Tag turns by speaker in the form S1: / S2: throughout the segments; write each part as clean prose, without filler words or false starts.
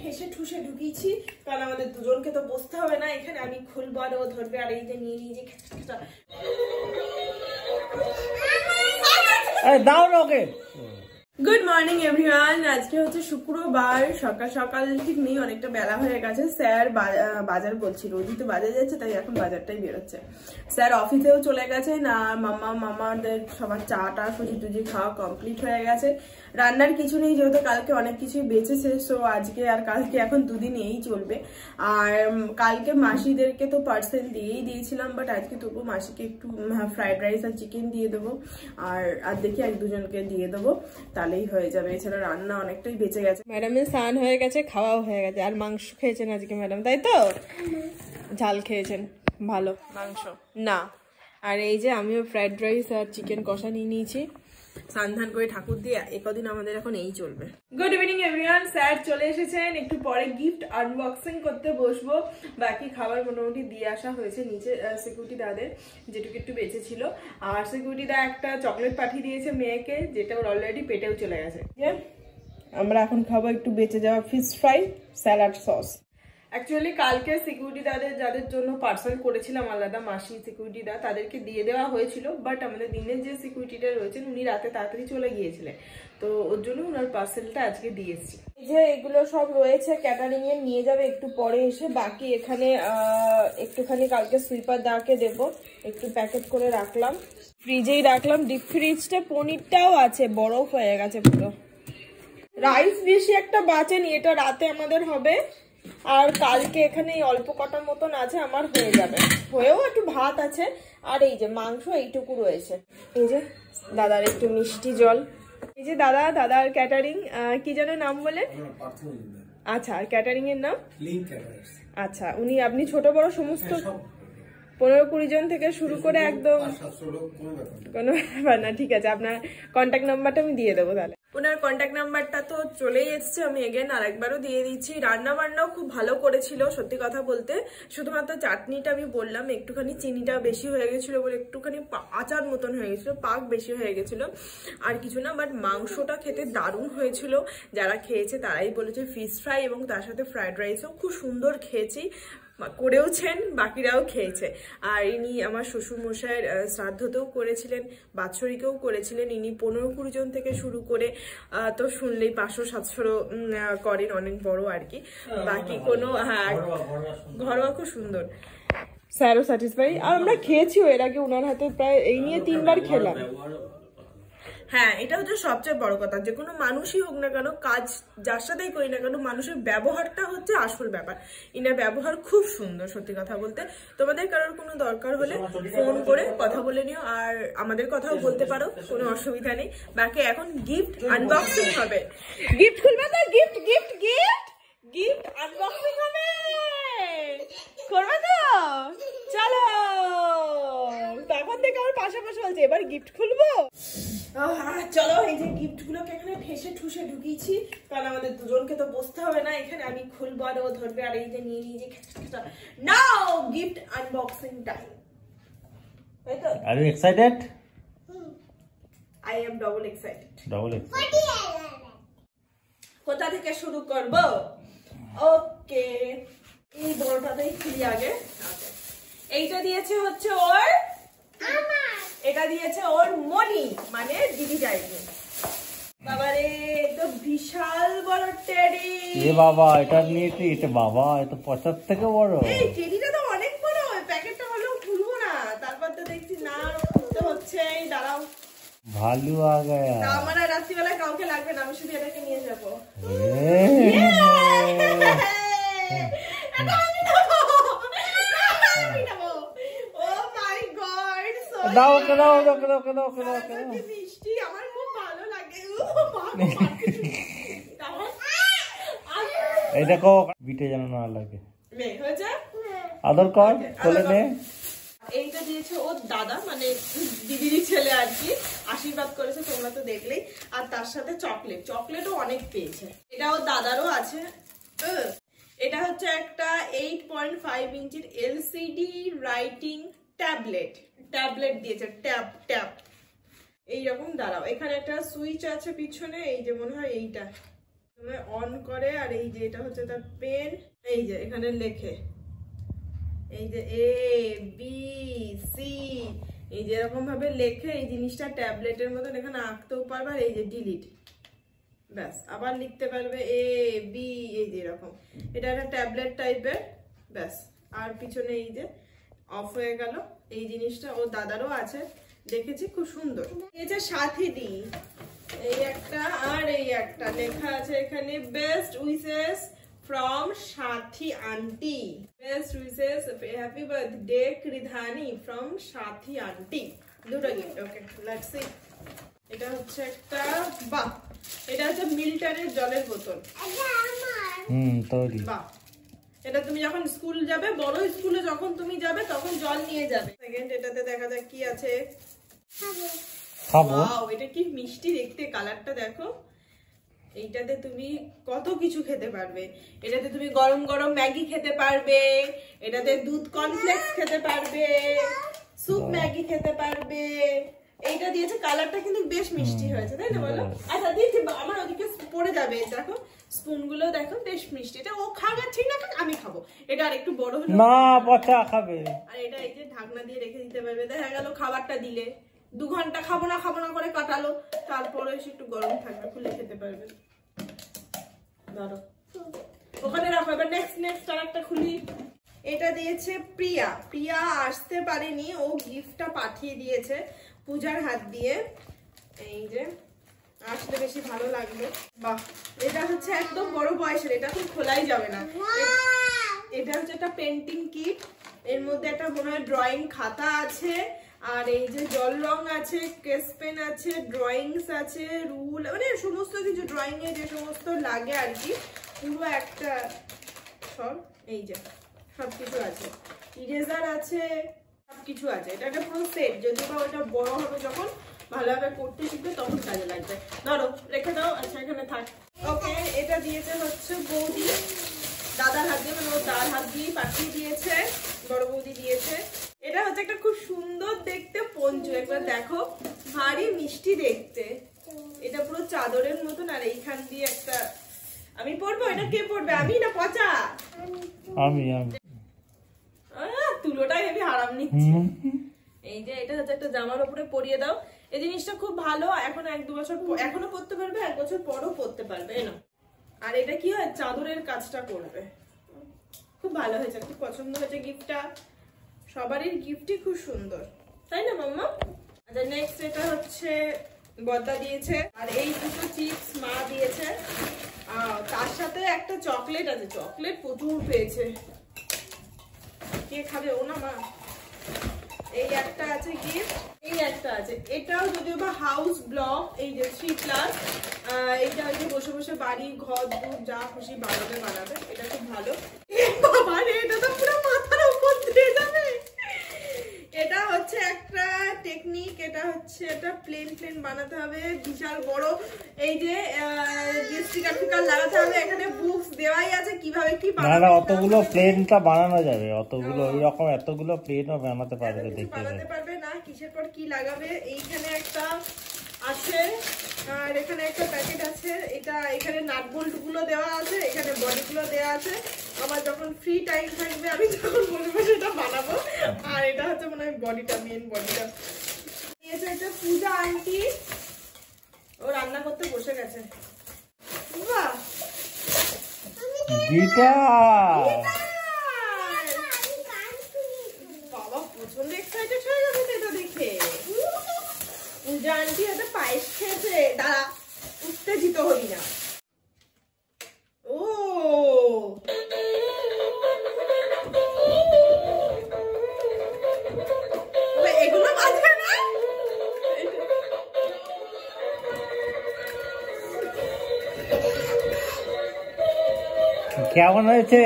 S1: ঠেসে ঠুসে ঢুকিয়েছি, কারণ আমাদের দুজনকে তো বসতে হবে না এখানে। আমি খুলবো আর ও ধরবে, আর এই যে নিয়ে নিয়ে
S2: দাও না ওকে।
S1: Good morning everyone. আজকে হচ্ছে শুক্রবার, সকাল সকাল ঠিক নেই, অনেকটা বেলা হয়ে গেছে। স্যার বাজার বলছি, রোজই তো বাজার যাচ্ছে, তাই এখন বাজারটাই বেরোচ্ছে। স্যার অফিসেও চলে গেছে না, মামাদের সবার চা টা সুজি টুজি খাওয়া কমপ্লিট হয়ে গেছে। রান্নার কিছু নেই, যেহেতু কালকে অনেক কিছুই বেঁচেছে, সো আজকে আর কালকে এখন দুদিন এই চলবে। আর কালকে মাসিদেরকে তো পার্সেল দিয়েই দিয়েছিলাম, বাট আজকে তবু মাসিকে একটু ফ্রাইড রাইস আর চিকেন দিয়ে দেবো, আর দেখি এক দুজনকে দিয়ে দেবো, তাহলেই হয়ে যাবে। এছাড়া রান্না অনেকটাই বেঁচে গেছে। ম্যাডামের স্নান হয়ে গেছে, খাওয়াও হয়ে গেছে, আর মাংস খেয়েছেন আজকে ম্যাডাম, তাই তো? ঝাল খেয়েছেন, ভালো মাংস না। আর এই যে আমিও ফ্রাইড রাইস আর চিকেন কষা নিয়ে নিয়েছি, সান্ধান করে ঠাকুর দিয়ে একদিন আমাদের এখন এই চলবে। Good evening everyone. স্যার চলে এসেছেন, একটু পরে গিফট আনবক্সিং করতে বসবো। বাকি খাবার মোটামুটি দিয়ে আসা হয়েছে নিচে সিকিউরিটি দাদের, যেটুকু একটু বেঁচে ছিল। আর সিকিউরিটি দা একটা চকলেট পাঠিয়ে দিয়েছে মেয়েকে, যেটা ওর অলরেডি পেটেও চলে গেছে। আমরা এখন খাবো একটু বেঁচে যাওয়া fish fry, salad sauce. Actually কালকে সিকিউরিটি যাদের জন্য পার্সেল করেছিলাম আলাদা, মাসি সিকিউরিটি দা, তাদেরকে দিয়ে দেওয়া হয়েছিল, বাট আমাদের দিনের যে সিকিউরিটিটা রয়েছেন উনি রাতে তাড়াতাড়ি চলে গিয়েছিলেন, তো ওর জন্য ওনার পার্সেলটা আজকে দিয়েছি। এই যে এগুলো সব রয়েছে ক্যাটারিং এ নিয়ে যাবে একটু পরে এসে। বাকি এখানে একটুখানি কালকে সুইপার দাকে দেব, একটু প্যাকেট করে রাখলাম, ফ্রিজেই রাখলাম। ডিপ ফ্রিজটা পনিরটাও আছে, বরফ হয়ে গেছে পুরো। রাইস বেশি একটা বাঁচেনি, এটা রাতে আমাদের হবে। আর কালকে এখানে অল্প কটার মতন আছে, আমার হয়ে যাবে, হয়েও একটু ভাত আছে। আর এই যে মাংস এইটুকু রয়েছে। এই যে দাদার একটু মিষ্টি জল। এই যে দাদার ক্যাটারিং, কি যেন নাম বলে? আচ্ছা, আর ক্যাটারিং এর নাম? আচ্ছা, আপনি ছোট বড় সমস্ত 15-20 জন থেকে শুরু করে একদম কোনো ব্যাপার না। ঠিক আছে, আপনার কন্ট্যাক্ট নাম্বারটা আমি দিয়ে দেবো তাহলে। ওনার কন্ট্যাক্ট নাম্বারটা তো চলেই এসছে, আমি এগেন আরেকবারও দিয়ে দিচ্ছি। রান্না বান্নাও খুব ভালো করেছিল সত্যি কথা বলতে। শুধুমাত্র চাটনিটা আমি বললাম একটুখানি চিনিটা বেশি হয়ে গেছিল বলে একটুখানি আচার মতন হয়ে গেছিল, পাক বেশি হয়ে গেছিল, আর কিছু না। বাট মাংসটা খেতে দারুণ হয়েছিল, যারা খেয়েছে তারাই বলেছে। ফিশ ফ্রাই এবং তার সাথে ফ্রাইড রাইসও খুব সুন্দর খেয়েছি, করেওছেন, বাকিরাও খেয়েছে। আর ইনি আমার শ্বশুর মশাইয়ের শ্রাদ্ধতেও করেছিলেন, বাৎসরিকেও করেছিলেন। ইনি 15-20 জন থেকে শুরু করে তো শুনলেই 500-700 করেন, অনেক বড় আর কি। বাকি কোনো ঘরোয়া খুব সুন্দর। স্যারও স্যাটিসফাই, আর আমরা খেয়েছিও এর আগে ওনার হাতে, প্রায় এই নিয়ে 3 বার খেলাম। হ্যাঁ, এটা হচ্ছে সবচেয়ে বড় কথা, যে কোনো মানুষই হোক না কেন, কাজ যার সাথেই করি না কেন, মানুষের ব্যবহারটা হচ্ছে আসল ব্যাপার। ইনার ব্যবহার খুব সুন্দর সত্যি কথা বলতে। তোমাদের কারোর কোনো দরকার হলে ফোন করে কথা বলে নিও, আর আমাদের কথাও বলতে পারো, কোনো অসুবিধা নেই। বাকি এখন গিফট আনবক্সিং হবে। গিফট খুলবে তো? Gift gift gift gift unboxing হবে, করবে তো? চলো, তখন থেকে আমার পাশাপাশি বলছে এবার গিফট খুলবো। চলো, এই যে গিফট গুলোকে এখানে ঠেসে ঠুসে ঢুকিয়েছি, কারণ আমাদের দুজনকে তো বসতে হবে না এখানে। আমি খুলবো আর ও ধরবে, আর এই যে নিয়ে নিয়ে নাও গিফট আনবক্সিং টাইম। তাই তো?
S2: Are you excited?
S1: I am double excited. কোথা থেকে শুরু করব? ওকে, এই বড়টাতেই খুলি আগে। এইটা দিয়েছে হচ্ছে ওর, এটা দিয়েছে ওর মনি, মানে দিদি যাইবে। বাবারে, তো বিশাল বড় টেডি।
S2: এ বাবা, এটা নিয়েছি, এটা বাবা, এটা 50 থেকে বড়।
S1: এই টেডিটা তো অনেক বড়, প্যাকেটটা হলেও খুলবো না, তারপর তো দেখছি না খুলতে হচ্ছে। এই দাঁড়াও,
S2: ভালো আ গয়া।
S1: আমার আর রাত্রিবেলা কাউকে লাগবে না, আমি শুধু এটাকে নিয়ে যাবো।
S2: দাও ওকে, দাও ওকে, দাও ওকে, দাও ওকে, দাও ওকে।
S1: মিষ্টি, আমার খুব ভালো লাগে।
S2: এই দেখো, বিটে যেন না লাগে।
S1: হয়েছে,
S2: আদর কর, কোলে নে।
S1: এইটা দিয়েছে ওর দাদা, মানে দিদিরই ছেলে আর কি, আশীর্বাদ করেছে, তোমরা তো দেখলেই। আর তার সাথে চকলেটও অনেক পেয়েছে। এটা ওর দাদারও আছে। এটা হচ্ছে একটা 8.5 ইঞ্চির এলসিডি রাইটিং ট্যাবলেট দিয়েছে, ট্যাব এইরকম। দাঁড়াও, এখানে একটা সুইচ আছে পিছনে, এই যে মনে হয় এইটা অন করে, আর এই যে এটা হচ্ছে তার পেন, এই যে এখানে লেখে এই যে এ বি সি, এই যে এরকম ভাবে লেখে এই জিনিসটা ট্যাবলেটের মতন এখানে আঁকতেও পারবে, আর এই যে ডিলিট, ব্যাস আবার লিখতে পারবে এ বি, এই যে এরকম। এটা একটা ট্যাবলেট টাইপের, ব্যাস। আর পিছনে এই যে অফ হয়ে গেল এই জিনিসটা। ও দাদারও আছে, দেখেছি, খুব সুন্দর। এই যে সাথী দি, এই একটা আর এই একটা লেখা আছে এখানে, best wishes from Sathi aunty, best wishes, happy birthday Kridhani from Sathi aunty. দুটো গিফট, ওকে লেটস সি। এটা হচ্ছে একটা, বাহ, এটা হচ্ছে মিল্টনের জলের বোতল।
S2: তৈরি। বাহ,
S1: এটা তুমি যখন স্কুল যাবে, বড় স্কুলে যখন তুমি যাবে তখন জল নিয়ে যাবে। সেকেন্ড, এটাতে দেখা যাক কি আছে। ওয়াও, এটা কি মিষ্টি দেখতে, কালারটা দেখো। এইটাতে তুমি কত কিছু খেতে পারবে। এটাতে তুমি গরম গরম ম্যাগি খেতে পারবে, এটাতে দুধ কর্নফ্লেক্স খেতে পারবে, স্যুপ ম্যাগি খেতে পারবে। এইটা দিয়েছে, কালারটা কিন্তু বেশ মিষ্টি হয়েছে, তাই না বলো? আচ্ছা দিয়েছি, আমার ওদিকে পড়ে যাবে, দেখো স্পুন গুলো দেখো বেশ মিষ্টি। এটা ও খাবে ঠিক না, আমি খাবো। এটা আর একটু বড় হলে
S2: না, পচা খাবে।
S1: আর এটা এই যে ঢাকনা দিয়ে রেখে দিতে পারবে। দেখা গেল খাবারটা দিলে 2 ঘন্টা খাবো না করে কাটালো, তারপরে এসে একটু গরম থাকবে, খুলে খেতে পারবে। ধরো ওখানে রাখো। এবার নেক্সট আর একটা খুলি। এটা দিয়েছে প্রিয়া। প্রিয়া আসতে পারেনি, ও গিফটটা পাঠিয়ে দিয়েছে পূজার হাত দিয়ে। এই যে আসলে বেশি ভালো লাগবে। বাহ, এটা হচ্ছে একদম বড় বয়সের, এটা খুব খোলাই যাবে না। এটা হচ্ছে একটা পেন্টিং কিট, এর মধ্যে একটা মনে হয় ড্রয়িং খাতা আছে, আর এই যে জল রং আছে, স্কেচ পেন আছে, ড্রয়িংস আছে, রুল, মানে সমস্ত কিছু ড্রয়িং এ যে সমস্ত লাগে আর কি, পুরো একটা সব এই যে সবকিছু আছে, ইরেজার আছে, সবকিছু আছে। এটা একটা পুরো সেট, যদি বা ওটা বড় হবে যখন ভালোভাবে করতে শিখবে তখন কাজে লাগবে। ধরো রেখে দাও, আচ্ছা এখানে থাক। ওকে, এটা দিয়েছে হচ্ছে বৌদি, দাদার হাত দিয়ে, মানে ওর দাদার হাত দিয়েই পাঠিয়ে দিয়েছে, বড় বৌদি দিয়েছে। এটা হচ্ছে একটা খুব সুন্দর দেখতে পঞ্চু, একবার দেখো, ভারী মিষ্টি দেখতে। এটা পুরো চাদরের মতন, আর এইখান দিয়ে একটা, আমি পরবো, এটা কে পরবে, আমি না পচা?
S2: আমি
S1: তুলোটাই আমি হারাম নিচ্ছি। এই যে এটা হচ্ছে একটা জামার উপরে পরিয়ে দাও। এই জিনিসটা খুব ভালো, এখন 1-2 বছর এখনো পরতে পারবে, 1 বছর পরও পরতে পারবে না। আর এটা কি হয়, চাদরের কাজটা করবে, খুব ভালো হয়েছে, খুব পছন্দ হয়েছে গিফটটা। সবারই গিফটই খুব সুন্দর, তাই না মাম্মা? আচ্ছা নেক্সট, এটা হচ্ছে বদ্দা দিয়েছে, আর এই দুটো চিপস মা দিয়েছে, তার সাথে একটা চকলেট আছে, চকলেট প্রচুর পেয়েছে। কে খাবে, ও না মা? এই একটা আছে গিফট, এই একটা আছে, এটাও যদিও বা হাউস ব্লক, এই যে 3+, এইটা ওই যে বসে বসে বাড়ি ঘর দূর যা খুশি বানাবে, এটা খুব ভালো। বাবা রে, এটা তো পুরো মাথার উপর দিয়ে যাবে। এটা হচ্ছে একটা টেকনিক, এটা হচ্ছে একটা প্লেন বানাতে হবে, বিশাল বড়, এই যে স্টিকার লাগাতে হবে, এখানে বুকস দেওয়াই আছে কিভাবে কি বানাবে।
S2: না, অতগুলো প্লেনটা বানানো যাবে, অতগুলো এরকম এতগুলো প্লেনও বানাতে পারবে, দেখতে
S1: বানাতে পারবে না, কিসের পর কি লাগাবে। এইখানে একটা আছে, আর এখানে একটা প্যাকেট আছে, এটা এখানে নাট বোল্ট গুলো দেওয়া আছে, এখানে বডি গুলো দেওয়া আছে। আমার যখন ফ্রি টাইম থাকবে আমি তখন বলবো সেটা বানাবো। আর এটা হচ্ছে মনে হয় বডিটা, মেন বডিটা দিয়েছে। এটা পূজা আন্টি, ও রান্না করতে বসে গেছে। বাহ, বাবা প্রচন্ড এক্সাইটেড হয়ে গেছে এটা দেখে। পূজা আন্টি হয়তো পায়েস খেয়েছে, দাঁড়া উত্তেজিত হবি না। ও এগুলো বাজবে না,
S2: কেমন হয়েছে?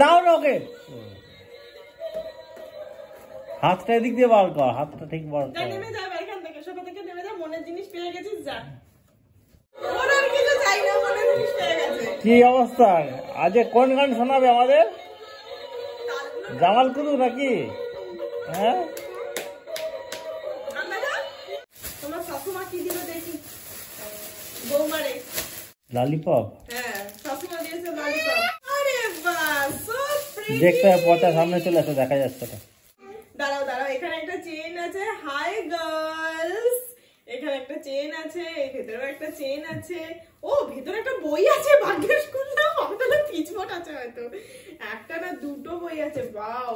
S2: দাও না ওকে, হাতটা এদিক দিয়ে বার কর, হাতটা ঠিক বার কর।
S1: নেমে যাবে এখান থেকে, সোফা থেকে নেমে যা, মনের জিনিস পেয়ে গেছিস, যা। ওর আর কিছু চাই না, মনের জিনিস পেয়ে গেছে।
S2: কি অবস্থা, আজ কোন গান শোনাবে আমাদের? জামাল কুলু নাকি? হ্যাঁ
S1: কি দিল দেখি বৌমারে
S2: ললিপপ
S1: হ্যাঁ শাশুড়া দিয়েছে ললিপপ আরে বাহ সো প্রিটি
S2: দেখতে পথে সামনে চলে আসে দেখা যাচ্ছে না
S1: দাঁড়াও দাঁড়াও এখানে একটা চেন আছে হাই গার্লস এখানে একটা চেন আছে এই ভেতরেও একটা চেন আছে ও ভেতরে একটা বই আছে ভাগ্যেশ করলাম আমি তাহলে পিছমট আছে হয়তো একটা না দুটো বই আছে বাও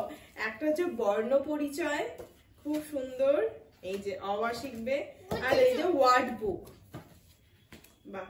S1: একটা হচ্ছে বর্ণ পরিচয় খুব সুন্দর এই যে অ শিখবে আর এই যে ওয়ার্ড বুক বাহ